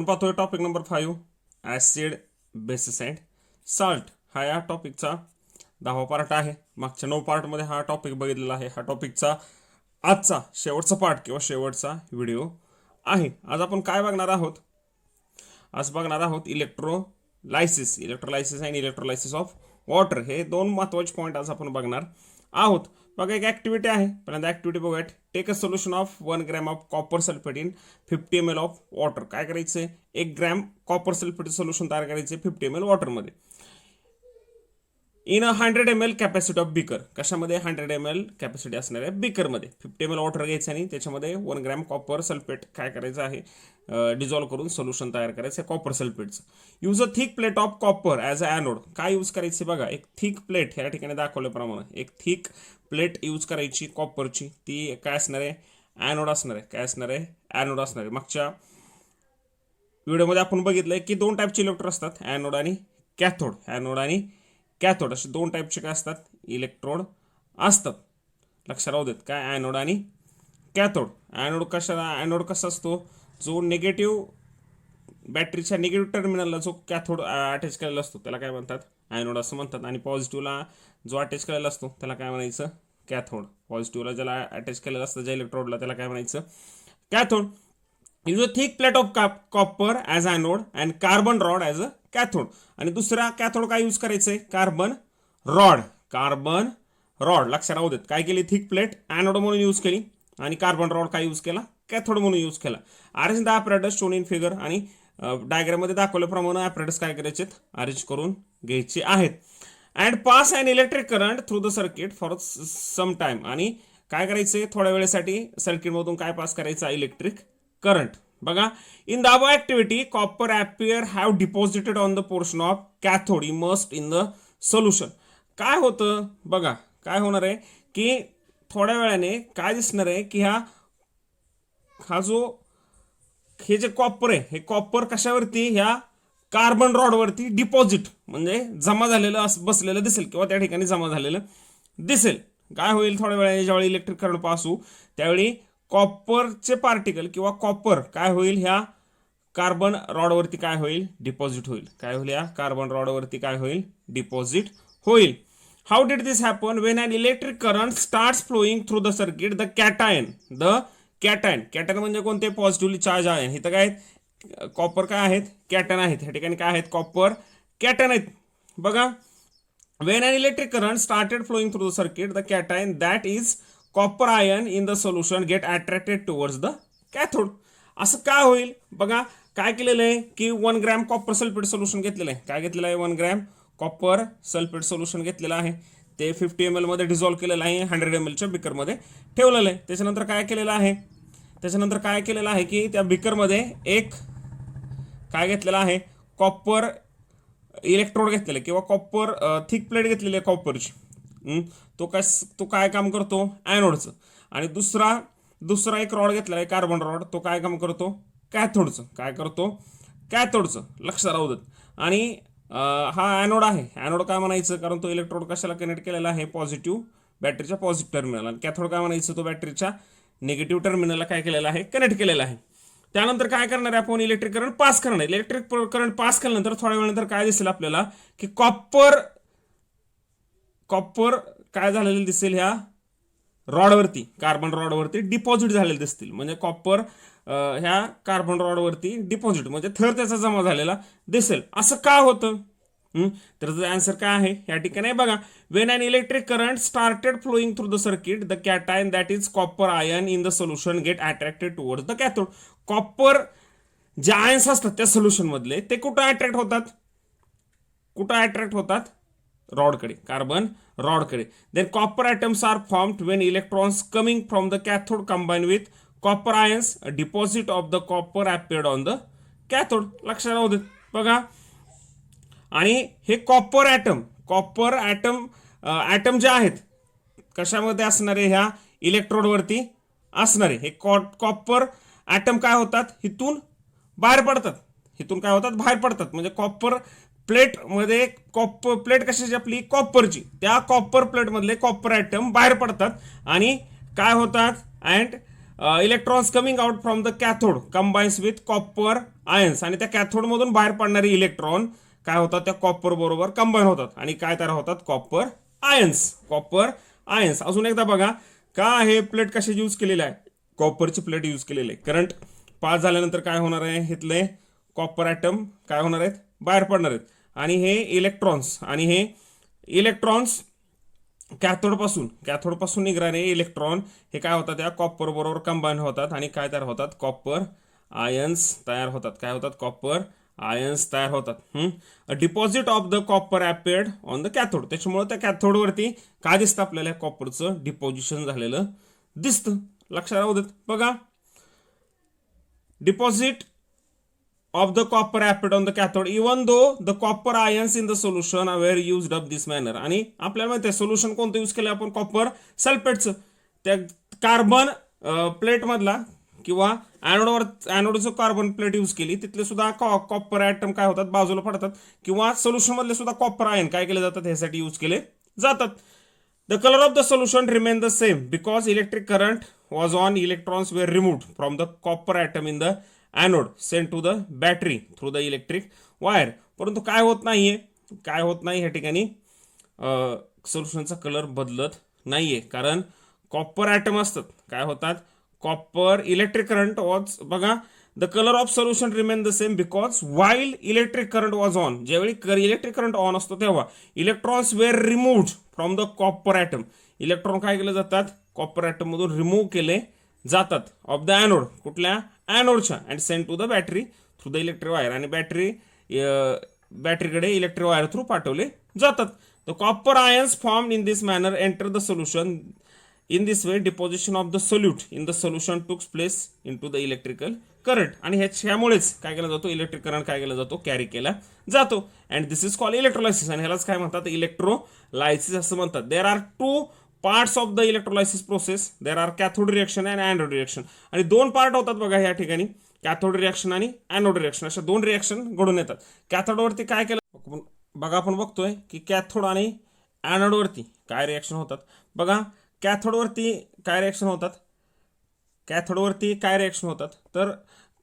पाहतोय topic number 5 acid basis and salt हा या टॉपिकचा 10वा पार्ट आहे. मागच्या 9 पार्टमध्ये हा टॉपिक बघितलेला आहे. हा टॉपिकचा आजचा शेवटचा पार्ट किंवा शेवटचा व्हिडिओ आहे. आज आपण काय बघणार आहोत? आज बघणार आहोत electrolysis and electrolysis of water. हे दोन महत्त्वाचे पॉईंट आज आपण बघणार आहोत. बघा एक ॲक्टिव्हिटी आहे. पहिल्यांदा ॲक्टिव्हिटी बघूयात. Take a solution of 1 gram of copper sulphate in 50 ml of water. काय करायचं? 1 ग्रॅम कॉपर सल्फेट सोल्युशन तयार करायचे 50 ml वॉटरमध्ये. In 100 ml capacity of beaker. कशामध्ये? 100 ml कॅपॅसिटी असणार आहे बिकरमध्ये. 50 ml वॉटर घ्यायचं आणि त्याच्यामध्ये 1 ग्रॅम कॉपर सल्फेट काय करायचं आहे? डिझॉल्व करून सोल्युशन तयार करायचं कॉपर सल्फेटचं. Use a thick plate of copper as a anode. काय यूज करायचे? बघा एक थिक प्लेट या ठिकाणी दाखवल्याप्रमाणे एक थिक प्लेट यूज करायची कॉपरची. ती काय असणार आहे? ॲनोड असणार आहे. काय असणार आहे? ॲनोड असणार आहे. मागच्या व्हिडिओमध्ये आपण बघितलंय की दोन टाईपचे इलेक्ट्रोड असतात, ॲनोड आणि कॅथोड. ॲनोड आणि कॅथोड असे दोन टाईपचे काय असतात? इलेक्ट्रोड असतात. लक्षात राहू देत. काय? ॲनोड आणि कॅथोड. ॲनोड कसा असतो? जो निगेटिव्ह बॅटरीच्या निगेटिव्ह टर्मिनलला जो कॅथोड अटॅच केलेला असतो त्याला काय म्हणतात? ॲनोड असं म्हणतात. आणि पॉझिटिव्हला जो अटॅच केलेला असतो त्याला काय म्हणायचं? कॅथोड. पॉझिटिव्हला ज्याला अटॅच केलेलं असतं ज्या इलेक्ट्रोडला त्याला काय म्हणायचं? Cathode. Use a thick plate of copper as anode and carbon rod as a cathode. आणि दुसरा कॅथोड काय यूज करायचंय? Carbon rod. Carbon rod. लक्षात राहू देत. काय केली? थिक प्लेट ॲनोड म्हणून यूज केली आणि कार्बन रॉड काय यूज केला? कॅथोड म्हणून यूज केला. Arrange the apparatus shown in figure. आणि डायग्राममध्ये दाखवल्याप्रमाणे ॲपरेटस काय करायचे? अरेंज करून घ्यायचे आहेत. And pass and electric current through the circuit for some time. आणि काय करायचे? थोड्या वेळेसाठी सर्किटमधून काय पास करायचा? Electric current. बघा in the above activity copper appear have deposited on the portion of cathode immersed in the solution. काय होतं? बघा काय होणार आहे की थोड्या वेळाने काय दिसणार आहे की हे जे कॉपर आहे हे कॉपर कशावरती? ह्या कार्बन रॉडवरती डिपॉझिट म्हणजे जमा झालेलं बसलेलं दिसेल किंवा त्या ठिकाणी जमा झालेलं दिसेल. काय होईल? थोड्या वेळाने ज्यावेळी इलेक्ट्रिक करंट पास होऊ त्यावेळी कॉपरचे पार्टिकल किंवा कॉपर काय होईल? ह्या कार्बन रॉडवरती काय होईल? डिपॉझिट होईल. काय होईल? या कार्बन रॉडवरती काय होईल? डिपॉझिट होईल. How did this happen? When an electric current starts flowing through the circuit the cation म्हणजे कोणते? पॉझिटिव्हली चार्ज आहे. इथं काय कॉपर काय आहेत? कॅटन आहेत. या ठिकाणी काय आहेत? कॉपर कॅटन आहेत. बघा when an electric current started flowing through the circuit the cation that is copper ion in the solution get attracted towards the cathode. असं का होईल? बघा काय केलेलं आहे की 1 ग्रॅम कॉपर सल्फेट सोल्युशन घेतलेलं आहे. काय घेतलेलं आहे? 1 ग्रॅम कॉपर सल्फेट सोल्युशन घेतलेलं आहे. ते 50 ml मध्ये डिझॉल्व केलेलं आहे. 100 ml च्या बिकरमध्ये ठेवलेलं आहे. त्याच्यानंतर काय केलेलं आहे? की त्या बिकरमध्ये एक काय घेतलेलं आहे? कॉपर इलेक्ट्रोड घेतलेले किंवा कॉपर थिक प्लेट घेतलेली आहे कॉपरची. तो काय काम करतो? ॲनोडचं. आणि दुसरा एक रॉड घेतलेला आहे कार्बन रॉड. तो काय काम करतो? कॅथोडचं. काय करतो? कॅथोडचं. लक्षात राहू देत. आणि हा ॲनोड आहे. ॲनोड काय म्हणायचं? कारण तो इलेक्ट्रोड कशाला कनेक्ट केलेला आहे? पॉझिटिव्ह बॅटरीच्या पॉझिटिव्ह टर्मिनल. आणि कॅथोड काय म्हणायचं? तो बॅटरीच्या निगेटिव्ह टर्मिनलला काय केलेला आहे? कनेक्ट केलेला आहे. त्यानंतर काय करणार आहे? आपण इलेक्ट्रिक करंट पास करणार. इलेक्ट्रिक करंट पास केल्यानंतर थोड्या वेळानंतर काय दिसेल आपल्याला की कॉपर काय झालेलं दिसेल? ह्या रॉडवरती कार्बन रॉडवरती डिपॉझिट झालेले दिसतील. म्हणजे कॉपर ह्या कार्बन रॉडवरती डिपॉझिट म्हणजे थर त्याचा जमा झालेला दिसेल. असं का होतं? तर त्याचा आन्सर काय आहे या ठिकाणी? बघा when an electric current started flowing through the circuit the cation that is copper ion in the solution get attracted towards the cathode. Copper जे आयन्स असतात त्या सोल्युशन मधले ते कुठं अट्रॅक्ट होतात? रॉडकडे, कार्बन रॉडकडे. Then copper atoms are formed when electrons coming from the cathode combine with copper ions deposit of the copper appeared on the cathode. लक्षात राहू देत. बघा आणि हे कॉपर ॲटम जे आहेत कशामध्ये असणारे? ह्या इलेक्ट्रोडवरती असणारे हे कॉपर ॲटम काय होतात? इथून बाहेर पडतात. म्हणजे कॉपर प्लेटमध्ये प्लेट कशाची? आपली कॉपरची. त्या कॉपर प्लेटमधले कॉपर ॲटम बाहेर पडतात आणि काय होतात? And electrons coming out from the cathode combines with copper ions, आणि त्या कॅथोड मधून बाहेर पडणारे इलेक्ट्रॉन काय होतात, त्या कॉपर बरोबर कंबाईन होतात आणि काय तयार होतात, कॉपर आयन्स. Copper ions. अजून एकदा बघा, का हे प्लेट कशाची यूज केलेली आहे, कॉपरची प्लेट यूज केलेली आहे. करंट पास झाल्यानंतर काय होणार आहे, इथले कॉपर ॲटम काय होणार आहेत, बाहेर पडणार आहेत, आणि हे इलेक्ट्रॉन्स कॅथोड पासून निघणारे इलेक्ट्रॉन हे काय होतात, त्या कॉपर बरोबर कंबाईन होतात आणि काय तयार होतात, कॉपर आयन्स तयार होतात. काय होतात, कॉपर आयन्स तयार होतात. Deposit of the copper appeared on the cathode. त्याच्यामुळे त्या कॅथोडवरती काय दिसतं आपल्याला, कॉपरचं डिपॉझिशन झालेलं दिसतं. लक्षात राहू देत. बघा, deposit of the copper apid on the cathode even though the copper ions in the solution were used up this manner. आणि आपल्याला माहिती आहे सोल्युशन कोणतं यूज केलं आपण, कॉपर सल्फेटचं. त्या कार्बन प्लेट मधला किंवा ॲनोडचं कार्बन प्लेट यूज केली, तिथले सुद्धा कॉपर ॲटम काय होतात, बाजूला पडतात, किंवा सोल्युशन मधले सुद्धा कॉपर आयन काय केले जातात, ह्यासाठी यूज केले जातात. The color of the solution remained the same because electric current was on. Electrons were removed from the copper atom in the anode sent to the battery through the electric wire. परंतु काय होत नाही ह्या ठिकाणी सोल्युशनचा colour बदलत नाहीये, कारण copper item असतात. काय होतात, कॉपर इलेक्ट्रिक करंट वॉज, बघा, the colour of solution remain the same because while electric current was on. ज्यावेळी इलेक्ट्रिक करंट ऑन असतो तेव्हा electrons were removed from the copper atom. Electron काय केले जातात, कॉपर ॲटम मधून रिमूव्ह केले जातात ऑफ द ॲनोड, कुठल्या ॲनोडच्या, and send to the battery through the electric wire, आणि बॅटरीकडे इलेक्ट्रिक वायर थ्रू पाठवले जातात. The copper ions form in this manner enter the solution. In this way, deposition of the solute in the solution took place into the electrical current. आणि ह्यामुळेच काय केला जातो, electric current काय केला जातो, carry केला जातो. And this is called electrolysis. आणि ह्यालाच काय म्हणतात, इलेक्ट्रोलायसिस असं म्हणतात. There are two parts of the electrolysis process. There are cathode reaction and anode reaction. आणि दोन पार्ट होतात बघा या ठिकाणी, कॅथोड रिएक्शन आणि ॲनोड रिएक्शन, अशा दोन रिएक्शन घडून येतात. कॅथोडवरती काय केलं बघा, आपण बघतोय की कॅथोड आणि ॲनोडवरती काय रिएक्शन होतात. बघा, कॅथोडवरती काय रिएक्शन होतात, तर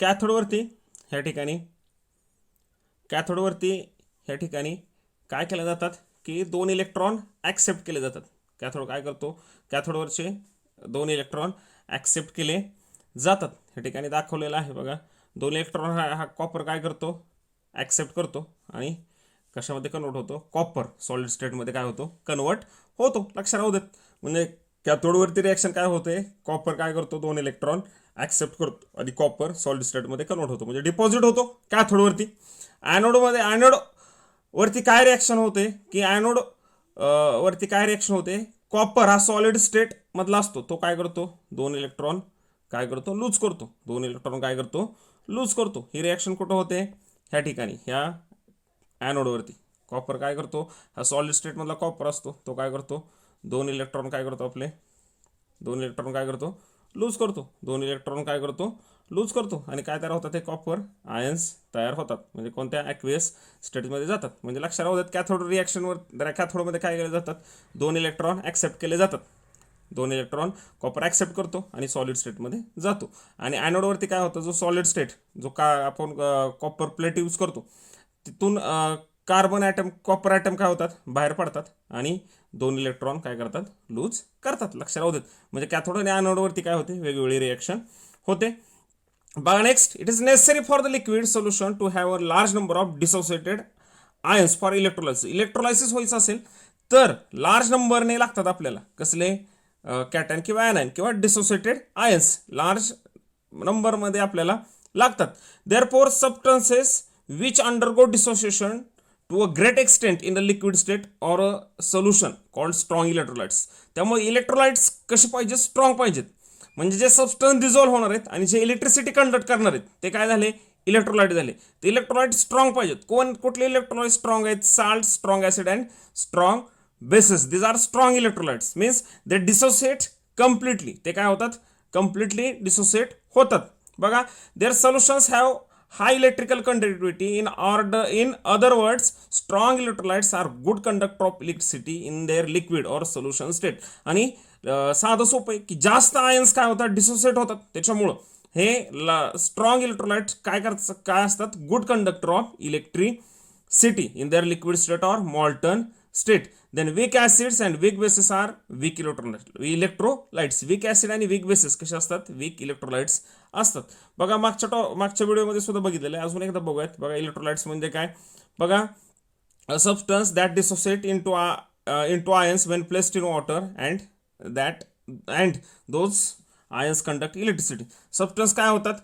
कॅथोडवरती ह्या ठिकाणी काय केले जातात की दोन इलेक्ट्रॉन ॲक्सेप्ट केले जातात. कॅथोड काय करतो, कॅथोडवरचे दोन इलेक्ट्रॉन ॲक्सेप्ट केले जातात. ह्या ठिकाणी दाखवलेलं आहे बघा, दोन इलेक्ट्रॉन हा कॉपर काय करतो, ॲक्सेप्ट करतो आणि कशामध्ये कन्वर्ट होतो, कॉपर सॉलिड स्टेटमध्ये काय होतो, कन्वर्ट होतो. लक्षात राहू देत. म्हणजे कॅथोडवरती रिएक्शन काय होते, कॉपर काय करतो, दोन इलेक्ट्रॉन ॲक्सेप्ट करतो आणि कॉपर सॉलिड स्टेटमध्ये कन्वर्ट होतो, म्हणजे डिपॉझिट होतो कॅथोडवरती. ॲनोड वरती काय रिएक्शन होते की वरती काय रिएक्शन होते, कॉपर हा सॉलिड स्टेट मधला असतो, तो काय करतो, दोन इलेक्ट्रॉन लूज करतो. ही रिएक्शन कुठं होते, ह्या ठिकाणी, ह्या ॲनोडवरती. कॉपर काय करतो, हा सॉलिड स्टेट मधला कॉपर असतो, तो काय करतो, दोन इलेक्ट्रॉन काय करतो, लूज करतो आणि काय तयार होतात, हे कॉपर आयन्स तयार होतात, म्हणजे कोणत्या ॲक्वियस स्टेटमध्ये जातात. म्हणजे लक्षात राहू देत, कॅथोड रिएक्शनवर कॅथोडमध्ये काय केले जातात, दोन इलेक्ट्रॉन ॲक्सेप्ट केले जातात. दोन इलेक्ट्रॉन कॉपर ॲक्सेप्ट करतो आणि सॉलिड स्टेटमध्ये जातो. आणि ॲनोडवरती काय होतं, जो सॉलिड स्टेट जो आपण कॉपर प्लेट यूज करतो, तिथून कार्बन ॲटम कॉपर ॲटम काय होतात, बाहेर पडतात आणि दोन इलेक्ट्रॉन काय करतात, लूज करतात. लक्षात राहू देत. म्हणजे कॅथोड आणि ॲनोडवरती काय होते, वेगवेगळी रिएक्शन होते. बघा next, it is necessary for the liquid solution to have a large number of dissociated ions for electrolysis. Electrolysis व्हायचं असेल तर लार्ज नंबरने लागतात आपल्याला, कसले, कॅटॅन किंवा ॲनायन किंवा डिसोसिएटेड आयन्स लार्ज नंबरमध्ये आपल्याला लागतात. Therefore substances which undergo dissociation to a great extent in the liquid state or a solution called strong electrolytes. त्यामुळे इलेक्ट्रोलाइट्स कसे पाहिजेत, स्ट्रॉंग पाहिजेत. म्हणजे जे सबस्टन्स डिझॉल्व्ह होणार आहेत आणि जे इलेक्ट्रिसिटी कंडक्ट करणार आहेत ते काय झाले, इलेक्ट्रोलाइट झाले. ते इलेक्ट्रोलाइट स्ट्रॉंग पाहिजेत. कुठले इलेक्ट्रोलाइट स्ट्रॉंग आहेत, salt, strong acid and strong bases. These are strong electrolytes, means they dissociate completely. ते काय होतात, कम्प्लिटली डिसोसिएट होतात. बघा, their solutions have high electrical conductivity. In other words, strong electrolytes are good conductor of electricity in their liquid or solution state. आणि साधं सोपं आहे की जास्त आयन्स काय होतात, डिसोसिएट होतात. त्याच्यामुळं हे स्ट्रॉंग इलेक्ट्रोलाइट काय असतात, good conductor of electricity in their liquid state और molten state. Then weak acids and weak bases are weak electrolytes. Weak acid आणि वीक बेसिस कसे असतात, वीक इलेक्ट्रोलाइट्स असतात. बघा मागच्या व्हिडिओमध्ये सुद्धा बघितलेलं आहे, अजून एकदा बघूयात. बघा इलेक्ट्रोलाइट्स म्हणजे काय, बघा substance that dissociate into ions when placed in water and those ions conduct electricity. Substance काय होतात,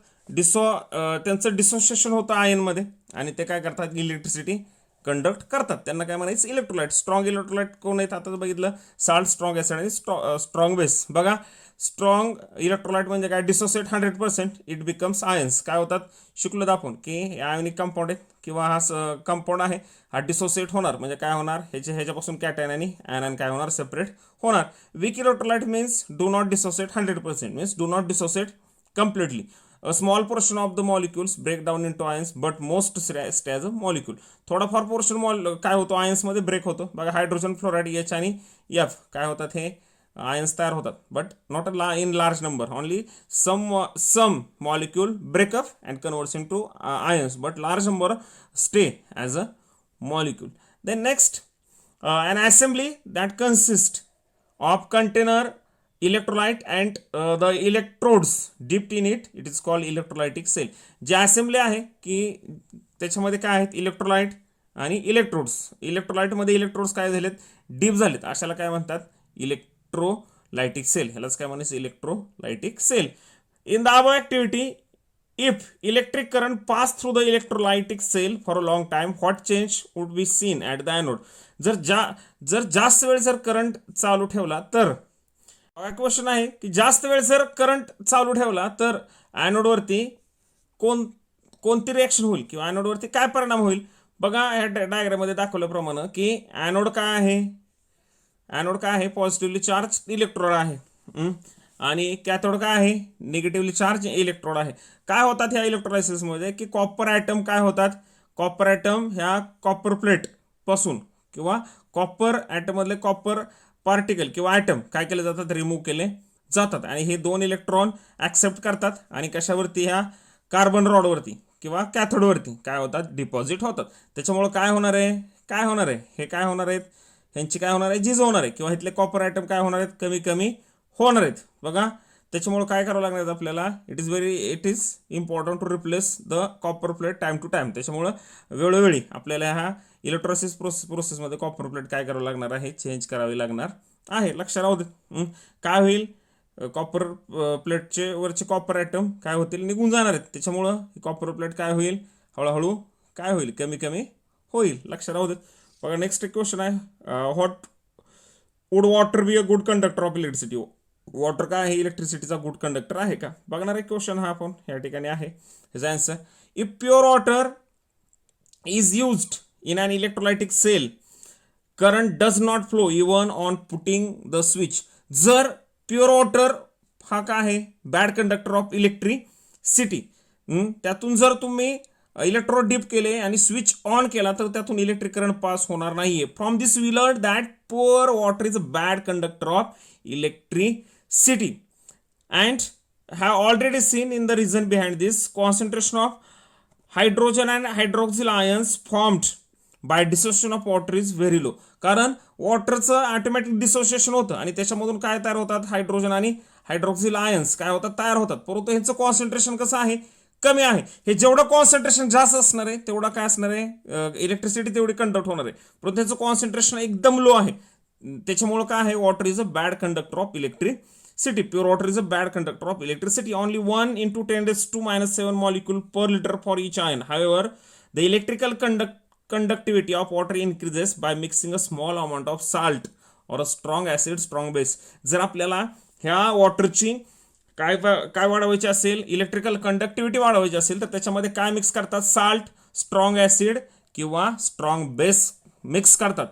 त्यांचं डिसोसिएशन होतं आयनमध्ये आणि ते काय करतात, इलेक्ट्रिसिटी कंडक्ट करतात. त्यांना काय म्हणायचं, इलेक्ट्रोलाइट. स्ट्रॉंग इलेक्ट्रोलाइट कोण आहेत, आता बघितलं साल्ट, स्ट्रॉंग ऍसिड आणि स्ट्रॉंग बेस. बघा स्ट्रॉंग इलेक्ट्रोलाइट म्हणजे काय, डिसोसिएट 100%, इट बिकम्स आयन्स. काय होतात, शिकलो आपण की आयोनिक कंपाऊंड आहेत किंवा हा कंपाऊंड आहे, हा डिसोसिएट होणार म्हणजे काय होणार, ह्याच्यापासून कॅटायन आणि ॲनायन काय होणार, सेपरेट होणार. Weak electrolyte means do not dissociate 100%, means do not dissociate completely. A small portion of the molecules break down into ions but most stay as a molecule. थोडाफार पोर्शन काय होतो, आयन्स मध्ये break होतो. बघा hydrogen fluoride H आणि F काय होतात, हे आयन्स तयार होतात, but not in large number. Only some molecule break up and converts into ions, but large number stay as a molecule. Then next, an assembly that consists of container, electrolyte and the electrodes dipped in it, it is called electrolytic cell. जे assembly आहे की त्याच्यामध्ये काय आहेत, electrolyte आणि electrodes. इलेक्ट्रोलाइटमध्ये electrodes काय झालेत, deep झालेत, अशाला काय म्हणतात, इलेक्ट्रोलाइटिक सेल. ह्यालाच काय म्हणायचं, electrolytic cell. In the above activity, if electric current pass through the electrolytic cell for a long time, what change would be seen at the anode? जर जास्त वेळ जर करंट चालू ठेवला तर, क्वेश्चन आहे की जास्त वेळ जर करंट चालू ठेवला तर ॲनोडवरती कोणती रिएक्शन होईल किंवा ॲनोडवरती काय परिणाम होईल. बघा ह्या डायग्राममध्ये दाखवल्याप्रमाणे की ॲनोड काय आहे, पॉझिटिव्हली चार्ज इलेक्ट्रोड आहे आणि कॅथोड काय आहे, निगेटिव्हली चार्ज इलेक्ट्रोड आहे. काय होतात ह्या इलेक्ट्रोलायसिसमध्ये की कॉपर ॲटम काय होतात, कॉपर ॲटम ह्या कॉपर प्लेट पासून किंवा कॉपर ॲटममधले कॉपर पार्टिकल किंवा ॲटम काय केले जातात, रिमूव्ह केले जातात आणि हे दोन इलेक्ट्रॉन ॲक्सेप्ट करतात आणि कशावरती, ह्या कार्बन रॉडवरती किंवा कॅथोडवरती काय होतात, डिपॉझिट होतात. त्याच्यामुळे काय होणार आहे, हे काय होणार आहेत, ह्यांची काय होणार आहे, झीज होणार आहे किंवा इथले कॉपर ॲटम काय होणार आहेत, कमी होणार आहेत. बघा त्याच्यामुळे काय करावं लागणार आपल्याला, it is important to replace the copper plate time to time. त्याच्यामुळं वेळोवेळी आपल्याला ह्या इलेक्ट्रोलायसिस प्रोसेसमध्ये कॉपर प्लेट काय करावं लागणार आहे, चेंज करावी लागणार आहे. लक्षात राहू दे. काय होईल, कॉपर प्लेटचे वरचे कॉपर ॲटम काय होतील, निघून जाणार आहेत. त्याच्यामुळं कॉपर प्लेट काय होईल, हळूहळू काय होईल, कमी होईल. लक्षात राहू देत. बघा नेक्स्ट क्वेश्चन आहे, what would water be a good conductor of electricity. Water काय आहे, इलेक्ट्रिसिटीचा गुड कंडक्टर आहे का. बघणार एक क्वेश्चन हा आपण या ठिकाणी आहे. ह्याचा answer, if pure water is used in an electrolytic cell, current does not flow even on putting the switch. जर प्युअर वॉटर हा काय आहे, बॅड कंडक्टर ऑफ इलेक्ट्रिसिटी, त्यातून जर तुम्ही इलेक्ट्रोड डीप केले आणि स्विच ऑन केला तर त्यातून इलेक्ट्रिक करंट पास होणार नाहीये. From this we learn that pure water is a bad conductor of electricity and have already seen in the reason behind this. Concentration of hydrogen and hydroxyl ions formed by dissociation of water is very low. कारण वॉटरचं automatic dissociation होतं आणि त्याच्यामधून काय तयार होतात, hydrogen आणि hydroxyl ions काय होतात, तयार होतात. परंतु ह्यांचं कॉन्सन्ट्रेशन कसं आहे, कमी आहे. हे जेवढं कॉन्सन्ट्रेशन जास्त असणार आहे तेवढा काय असणार आहे, इलेक्ट्रिसिटी तेवढी कंडक्ट होणार आहे. परंतु त्याचं कॉन्सन्ट्रेशन एकदम लो आहे. त्याच्यामुळे काय आहे, water is a bad conductor of electricity. Pure water is a bad conductor of electricity. Only 1 × 10⁻⁷ molecule per liter for each ion. However, the electrical conductivity of water increases by mixing a small amount of salt or a strong acid, strong base. जर आपल्याला ह्या वॉटरची काय वाढवायची असेल, electrical conductivity वाढवायची असेल तर त्याच्यामध्ये काय मिक्स करतात, साल्ट, स्ट्रॉंग ऍसिड किंवा स्ट्रॉंग बेस मिक्स करतात.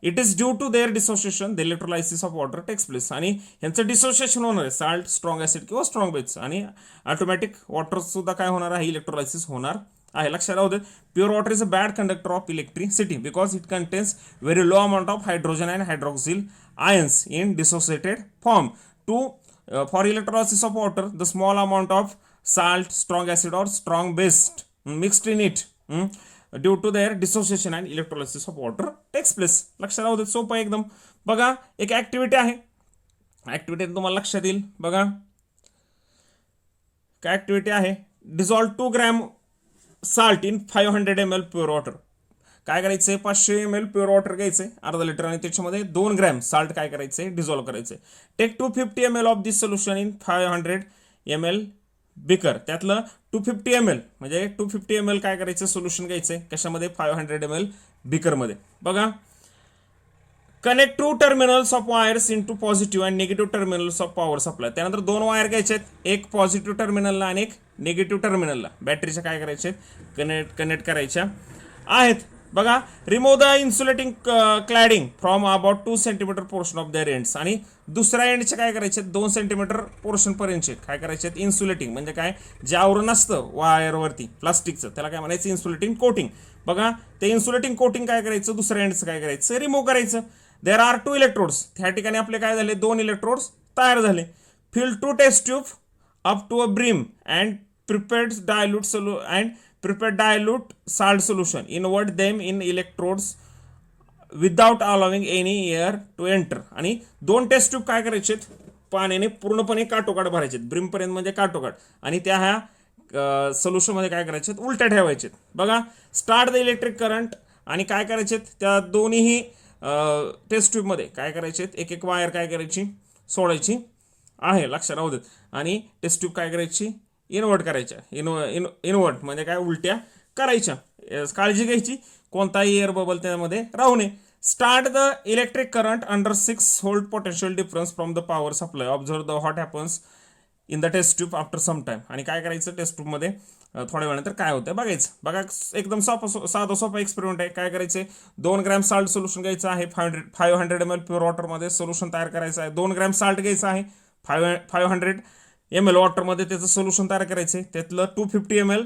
It is due to their dissociation the electrolysis of water takes place. आणि यांचं डिसोसिएशन होणार आहे, साल्ट, स्ट्रॉंग ऍसिड किंवा स्ट्रॉंग बेस, आणि ऑटोमॅटिक वॉटर सुद्धा काय होणार आहे, इलेक्ट्रोलायसिस होणार आहे, लक्षात राहू दे. Pure water is a bad conductor of electricity because it contains very low amount of hydrogen and hydroxyl ions in dissociated form. To for electrolysis of water, the small amount of salt, strong acid or strong base mixed in it due to their dissociation and electrolysis of water takes place. लक्षात राहू दे, सोपं एकदम. बघा एक activity आहे, activity तुम्हाला लक्षात येईल. बघा काय ऍक्टिव्हिटी आहे, dissolve 2 gram salt in 500 ml pure water. काय करायचंय, 500 ml प्युअर वॉटर घ्यायचंय अर्धा लिटर आणि त्याच्यामध्ये 2 ग्रॅम साल्ट काय करायचंय, डिझॉल्व्ह करायचंय. Take 250 ml of this solution in 500 ml beaker. त्यातलं 250 ml म्हणजे 250 ml काय करायचं, सोल्युशन घ्यायचंय कशामध्ये, 500 ml बिकरमध्ये. बघा connect two terminals of wires into positive and negative terminals of power supply. त्यानंतर 2 वायर घ्यायचे आहेत, एक पॉझिटिव्ह टर्मिनलला आणि एक निगेटिव्ह टर्मिनलला बॅटरीच्या काय करायचे, कनेक्ट करायच्या आहेत. बघा remove the insulating cladding from about 2 centimetre portion of their ends. आणि दुसऱ्या एंडचे काय करायचे, 2 सेंटीमीटर पोर्शन पर्यंतचे काय करायचे, इन्सुलेटिंग म्हणजे काय, जे आवरण असतं वायरवरती प्लास्टिकचं त्याला काय म्हणायचं, इन्सुलेटिंग कोटिंग. बघा ते इन्सुलेटिंग कोटिंग काय करायचं, दुसऱ्या एंडचं काय करायचं, रिमूव्ह करायचं. There are 2 electrodes. त्या ठिकाणी आपले काय झाले, 2 इलेक्ट्रोड्स तयार झाले. Fill 2 test tube up to a brim and prepared dilute salt solution. Invert them in electrodes without allowing any air to enter. आणि 2 टेस्ट ट्यूब काय करायचे, पाण्याने पूर्णपणे काटोकाट भरायचे, ब्रिमपर्यंत म्हणजे काटोकाट, आणि त्या ह्या सोल्युशनमध्ये काय करायचे, उलट्या ठेवायचे. बघा स्टार्ट द इलेक्ट्रिक करंट. आणि काय करायचे, त्या दोन्ही टेस्ट ट्यूबमध्ये काय करायचे, एक एक वायर काय करायची, सोडायची आहे, लक्षात राहू देत. आणि टेस्ट ट्यूब काय करायची, इन्व्हर्ट करायच्या. इन्व्हर्ट म्हणजे काय, उलट्या करायच्या. काळजी घ्यायची कोणताही एअर बबल त्यामध्ये राहू नये. Start the electric current under 6 volt potential difference from the power supply. Observe the what happens in the test tube after some time. आणि काय करायचं, टेस्ट ट्यूबमध्ये थोड्या वेळानंतर काय होतं बघायचं. बघा एकदम साधा सोपा एक्सपेरिमेंट आहे. काय करायचे, 2 ग्रॅम साल्ट सोल्युशन घ्यायचं आहे, 500 ml प्युअर वॉटरमध्ये सोल्युशन तयार करायचं आहे. 2 ग्रॅम साल्ट घ्यायचं आहे, 500 ml वॉटरमध्ये त्याचं सोल्युशन तयार करायचे. त्यातलं 250 ml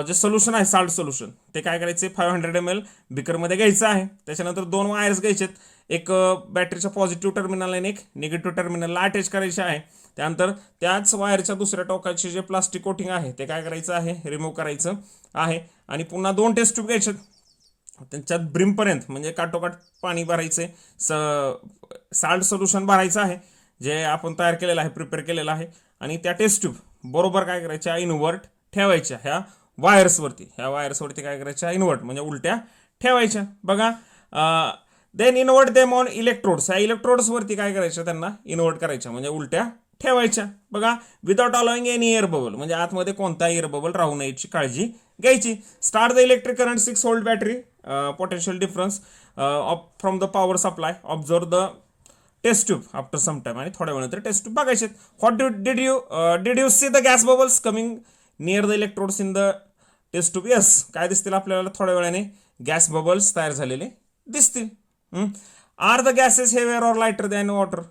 जे सोल्युशन आहे साल्ट सोल्युशन ते काय करायचे, 500 ml बिकरमध्ये घ्यायचं आहे. त्याच्यानंतर 2 वायर्स घ्यायचे, एक बॅटरीच्या पॉझिटिव्ह टर्मिनल आणि एक निगेटिव्ह टर्मिनलला अटॅच करायचे आहे. त्यानंतर त्याच वायरच्या दुसऱ्या टोकाचे जे प्लास्टिक कोटिंग आहे ते काय करायचं आहे, रिमूव्ह करायचं आहे. आणि पुन्हा 2 टेस्ट ट्यूब घ्यायचे, त्यांच्यात ब्रिमपर्यंत म्हणजे काटोकाट पाणी भरायचे, साल्ट सोल्युशन भरायचं आहे जे आपण तयार केलेलं आहे, प्रिपेअर केलेलं आहे. आणि त्या टेस्ट ट्यूब बरोबर काय करायच्या, इन्व्हर्ट ठेवायच्या ह्या वायर्सवरती. काय करायच्या, इन्व्हर्ट म्हणजे उलट्या ठेवायच्या. बघा then invert them on electrodes. ह्या इलेक्ट्रोड्सवरती काय करायचं, त्यांना इन्व्हर्ट करायच्या म्हणजे उलट्या ठेवायच्या. बघा without allowing any air bubble म्हणजे आतमध्ये कोणता एअर बबल राहू नये याची काळजी घ्यायची. Start the electric current 6 volt battery potential difference from the power supply. Observe the test tube after some time. आणि थोड्या वेळानंतर टेस्ट ट्यूब बघायचे. What did you see the gas bubbles coming near the electrodes in the test tube. Yes, काय दिसतील आपल्याला थोड्या वेळाने gas bubbles तयार झालेले दिसतील. Are the gases heavier or lighter than water.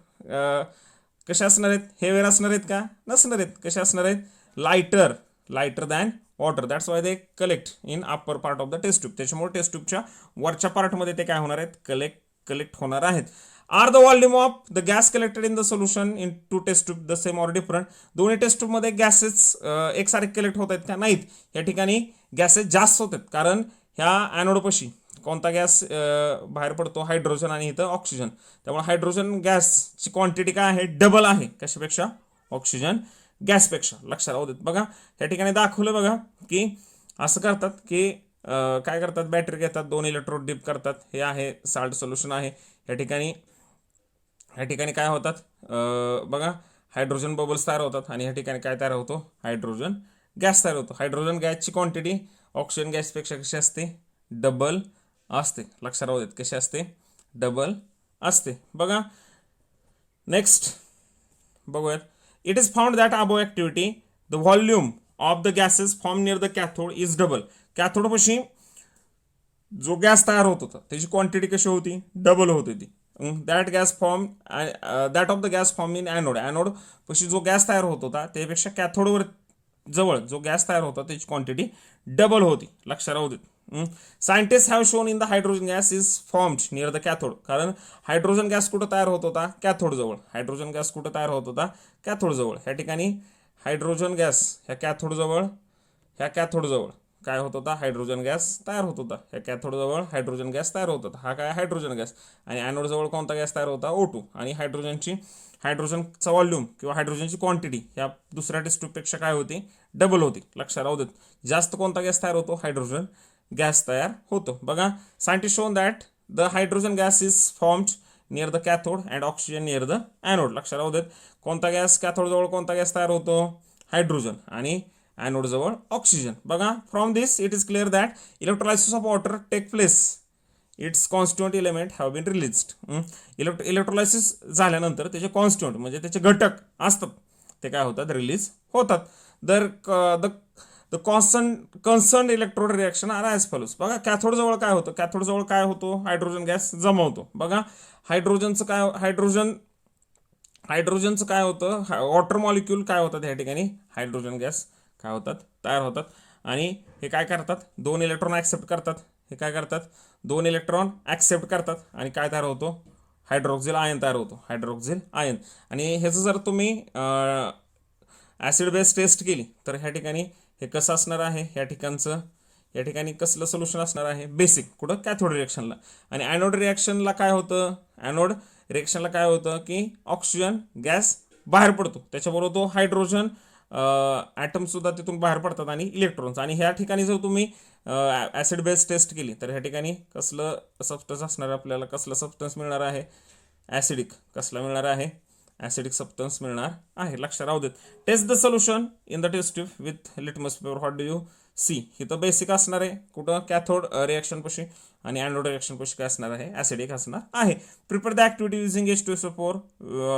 कशा असणार आहेत, हेवियर असणार आहेत का, नसणार आहेत. कशा असणार आहेत, lighter than water. That's why they collect in upper part of the test tube. त्याच्यामुळे टेस्ट ट्यूबच्या वरच्या पार्टमध्ये ते काय होणार आहेत, कलेक्ट होणार आहेत. Are the volume of the gas collected in the solution in 2 test tube the same or different. दोन्ही टेस्ट ट्यूबमध्ये गॅसेस एकसारखे कलेक्ट होत आहेत का, नाहीत. या ठिकाणी गॅसेस जास्त होत आहेत कारण ह्या ॲनोडपाशी कोणता गॅस बाहेर पडतो, हायड्रोजन, आणि इथं ऑक्सिजन. त्यामुळे हायड्रोजन गॅसची क्वांटिटी काय आहे, डबल आहे कशापेक्षा, ऑक्सिजन गॅसपेक्षा. लक्षात राहू देत. बघा या ठिकाणी दाखवलं बघा की असं करतात की काय करतात, बॅटरी घेतात, 2 इलेक्ट्रोड डिप करतात. हे आहे साल्ट सोल्युशन आहे. या ठिकाणी काय होतात बघा, हायड्रोजन बबल्स तयार होतात आणि या ठिकाणी काय तयार होतो, हायड्रोजन गॅस तयार होतो. हायड्रोजन गॅसची क्वांटिटी ऑक्सिजन गॅसपेक्षा कशी असते, डबल असते. लक्षात राहू देत, कशी असते, डबल असते. बघा नेक्स्ट बघूयात. It is found that above activity the volume of the gases form near the cathode is double. कॅथोडपाशी जो गॅस तयार होत होता त्याची क्वांटिटी कशी होती, डबल होत होती. That of the gas form in anode. Anode पाशी जो गॅस तयार होत होता त्यापेक्षा कॅथोडवर जवळ जो गॅस तयार होता त्याची क्वांटिटी डबल होती, लक्षात राहू देत. Scientist have shown in the hydrogen gas is formed near the cathode. कारण हायड्रोजन गॅस कुठं तयार होत होता, कॅथोड जवळ. हायड्रोजन गॅस कुठं तयार होत होता, कॅथोड जवळ. ह्या ठिकाणी हायड्रोजन गॅस ह्या कॅथोड जवळ काय होत होता, हायड्रोजन गॅस तयार होत होता. ह्या कॅथोड जवळ हायड्रोजन गॅस तयार होत होता. हा काय हायड्रोजन गॅस. आणि ॲनोड जवळ कोणता गॅस तयार होता, O2. आणि हायड्रोजनचा व्हॉल्यूम किंवा हायड्रोजनची क्वांटिटी ह्या दुसऱ्या टेस्ट ट्यूबपेक्षा काय होती, डबल होती, लक्षात राहू देत. जास्त कोणता गॅस तयार होतो, हायड्रोजन गॅस तयार होतो. बघा, scientist shown that the hydrogen gas is formed near the cathode and oxygen near the anode. लक्षात राहू देत. कोणता गॅस कॅथोड जवळ कोणता गॅस तयार होतो, हायड्रोजन. आणि ॲनोड जवळ ऑक्सिजन. बघा, from this it is clear that electrolysis of water take place, its constituent element have been released. इलेक्ट्रोलायसिस झाल्यानंतर त्याचे कॉन्स्टिट्युएंट म्हणजे त्याचे घटक असतात ते काय होतात, रिलीज होतात. The concern electrode reaction are as follows. बघा, कॅथोड जवळ काय होतो, हायड्रोजन गॅस जमवतो. बघा, हायड्रोजनचं काय होतं, वॉटर मॉलिक्यूल काय होतात, या ठिकाणी हायड्रोजन गॅस काय होतात, तयार होतात. आणि हे काय करतात, 2 इलेक्ट्रॉन ॲक्सेप्ट करतात. हे काय करतात, 2 इलेक्ट्रॉन ॲक्सेप्ट करतात आणि काय तयार होतो, हायड्रोक्सिल आयन तयार होतो, हायड्रोक्सिल आयन. आणि ह्याचं जर तुम्ही ॲसिड बेस टेस्ट केली तर ह्या ठिकाणी हे कसं असणार आहे, या ठिकाणी कसलं सोल्युशन असणार आहे, बेसिक. कुठं, कॅथोड रिएक्शनला. आणि ॲनोड रिॲक्शनला काय होतं, की ऑक्सिजन गॅस बाहेर पडतो, त्याच्याबरोबर तो हायड्रोजन ॲटम सुद्धा तिथून बाहेर पडतात आणि इलेक्ट्रॉन्स. आणि ह्या ठिकाणी जर तुम्ही ॲसिड बेस टेस्ट केली तर ह्या ठिकाणी कसलं सबस्टन्स असणार, आपल्याला कसलं सबस्टन्स मिळणार आहे, ॲसिडिक. कसला मिळणार आहे, ॲसिडिक सबस्टन्स मिळणार आहे, लक्षात राहू देत. Test the solution in the test tube with litmus paper. What do you see. ही तर बेसिक असणार आहे कुठं, कॅथोड रिॲक्शन पाशी. आणि ॲनोड रिॲक्शन पाशी काय असणार आहे, ॲसिडिक असणार आहे. Prepare the activity using H2SO4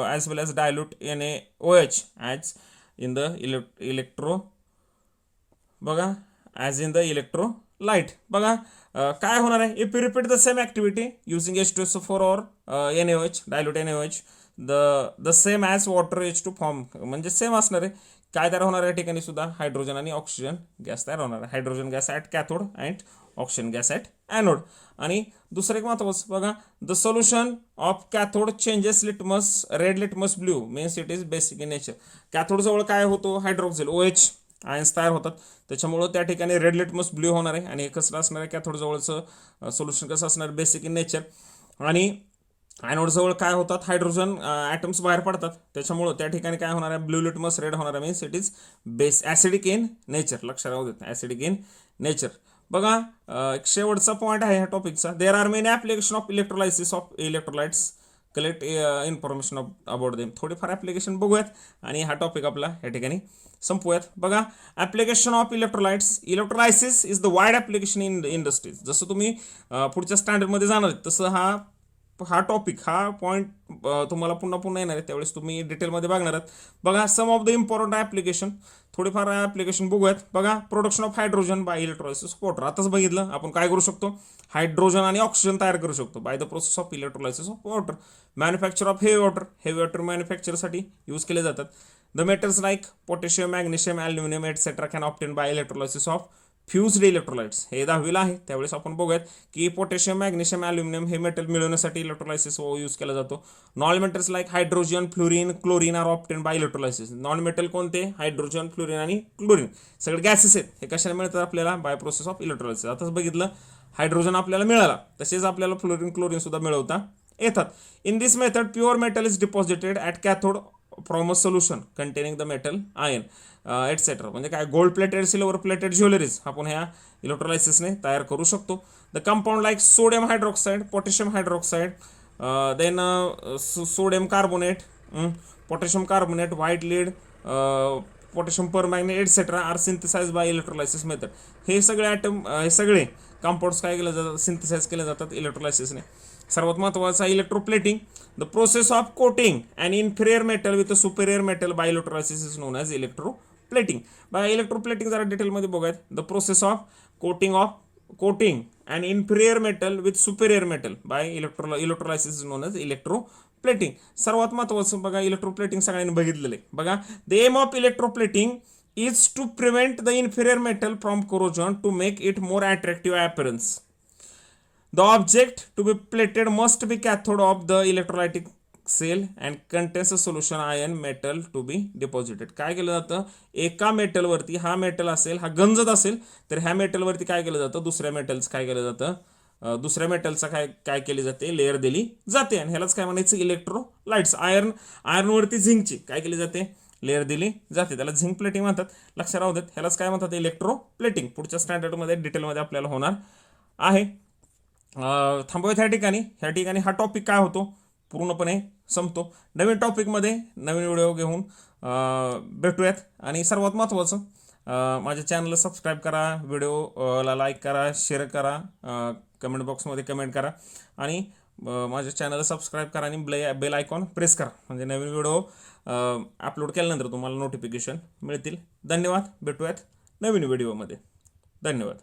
as well as dilute NaOH as in the electro. बघा, ॲज इन द इलेक्ट्रोलाइट. बघा, काय होणार आहे, if you repeat the same activity using H2SO4 और NaOH dilute NaOH the same as water H2 form. म्हणजे same असणार आहे. काय तयार होणार आहे, या ठिकाणी सुद्धा हायड्रोजन आणि ऑक्सिजन गॅस तयार होणार आहे. Hydrogen gas at cathode and oxygen gas at anode. आणि दुसरं एक महत्त्वाचं बघा, the solution of cathode changes red litmus blue means it is basic in nature. Cathode जवळ काय होतो, हायड्रोक्सिल OH आयन्स तयार होतात, त्याच्यामुळं त्या ठिकाणी रेड लिटमस ब्ल्यू होणार आहे. आणि कसं असणार आहे, कॅथोड जवळचं सोल्युशन कसं असणार, बेसिक इन नेचर. आणि ॲनोड जवळ काय होतात, हायड्रोजन ॲटम्स बाहेर पडतात, त्याच्यामुळं त्या ठिकाणी काय होणार आहे, ब्ल्यू लिटमस रेड होणार आहे, means it is acidic in nature. लक्षात राहू देत, ॲसिडिक इन नेचर. बघा, शेवटचा पॉईंट आहे ह्या टॉपिकचा. There are many application of electrolysis of electrolytes. Collect information about them. थोडीफार ॲप्लिकेशन बघूयात आणि हा टॉपिक आपला या ठिकाणी संपूयात. बघा, application of electrolysis is the wide application in industries. जसं तुम्ही पुढच्या स्टँडर्डमध्ये जाणार तसं हा टॉपिक, हा पॉईंट तुम्हाला पुन्हा येणार आहे, त्यावेळेस तुम्ही डिटेलमध्ये बघणार आहात. बघा, some of the important application, थोडीफार ॲप्लिकेशन बघूयात. बघा, production of hydrogen by electrolysis of water. आताच बघितलं आपण काय करू शकतो, हायड्रोजन आणि ऑक्सिजन तयार करू शकतो by the process of electrolysis of water. Manufacture of heavy water मॅन्युफॅक्चरसाठी यूज केले जातात. The metals like potassium, magnesium, aluminium etcetera can obtain by electrolysis of fused electrolytes. हे 10वीला आहे, त्यावेळेस आपण बघूयात की पोटॅशियम, मॅग्नेशियम, ॲल्युमिनियम हे मेटल मिळवण्यासाठी इलेक्ट्रोलायसिस यूज केला जातो. Non metals like hydrogen, fluorine, chlorine are obtain by electrolysis. Non metal कोणते, हायड्रोजन, फ्लोरीन आणि क्लोरीन सगळे गॅसेस आहेत. हे कशाने मिळतात आपल्याला, बाय प्रोसेस ऑफ इलेक्ट्रोलायसिस. आताच बघितलं, हायड्रोजन आपल्याला मिळाला, तसेच आपल्याला फ्लोरीन, क्लोरीन सुद्धा मिळवता येतात. In this method pure metal is deposited at cathode from a solution containing the metal ion etcetera. म्हणजे काय, gold plated, silver plated jewelleries आपण ह्या इलेक्ट्रोलायसिसने तयार करू शकतो. The compound like sodium hydroxide, potassium hydroxide, then sodium carbonate, potassium carbonate, white lead, potassium permanganate etcetera are synthesize by electrolysis method. हे सगळे कंपाऊंड्स काय केले जातात, सिंथेसाइज केले जातात इलेक्ट्रोलायसिसने. सर्वात महत्त्वाचा electroplating. The process of coating and inferior metal with a superior metal by electrolysis is known as electroplating. By electroplating जरा डिटेलमध्ये बघूयात. The process of coating and inferior metal with superior metal by electrolysis is known as electroplating. सर्वात महत्त्वाचं बघा, electroplating सगळ्यांनी बघितलेलं आहे. बघा, the aim of electroplating is to prevent the inferior metal from corrosion to make it more attractive appearance. The object to be plated must be cathode of the electrolytic cell and contains a solution ion metal to be deposited. काय केलं जातं, एका मेटलवरती, हा metal असेल, हा गंजत असेल तर ह्या मेटलवरती काय केलं जातं, दुसऱ्या मेटलचं काय केलं जातं, दुसऱ्या मेटलचा काय काय केली जाते, लेअर दिली जाते आणि ह्यालाच काय म्हणायचं, इलेक्ट्रोलाइट्स. आयर्नवरती झिंकची काय केली जाते, लेअर दिली जाते, त्याला झिंक प्लेटिंग म्हणतात. लक्षात राहू देत, ह्यालाच काय म्हणतात, इलेक्ट्रो प्लेटिंग. पुढच्या स्टँडर्डमध्ये डिटेलमध्ये आपल्याला होणार आहे. थांबूयात ह्या ठिकाणी हा टॉपिक काय होतो पूर्णपणे संपतो. नवीन टॉपिकमध्ये नवीन व्हिडिओ घेऊन भेटूयात. आणि सर्वात महत्त्वाचं, माझ्या चॅनलला सबस्क्राईब करा, व्हिडिओला लाईक करा, शेअर करा, कमेंट बॉक्समध्ये कमेंट करा आणि माझ्या चॅनलला सबस्क्राईब करा आणि बेल आयकॉन प्रेस करा, म्हणजे नवीन व्हिडिओ अपलोड केल्यानंतर तुम्हाला नोटिफिकेशन मिळतील. धन्यवाद. भेटूयात नवीन व्हिडिओमध्ये. धन्यवाद.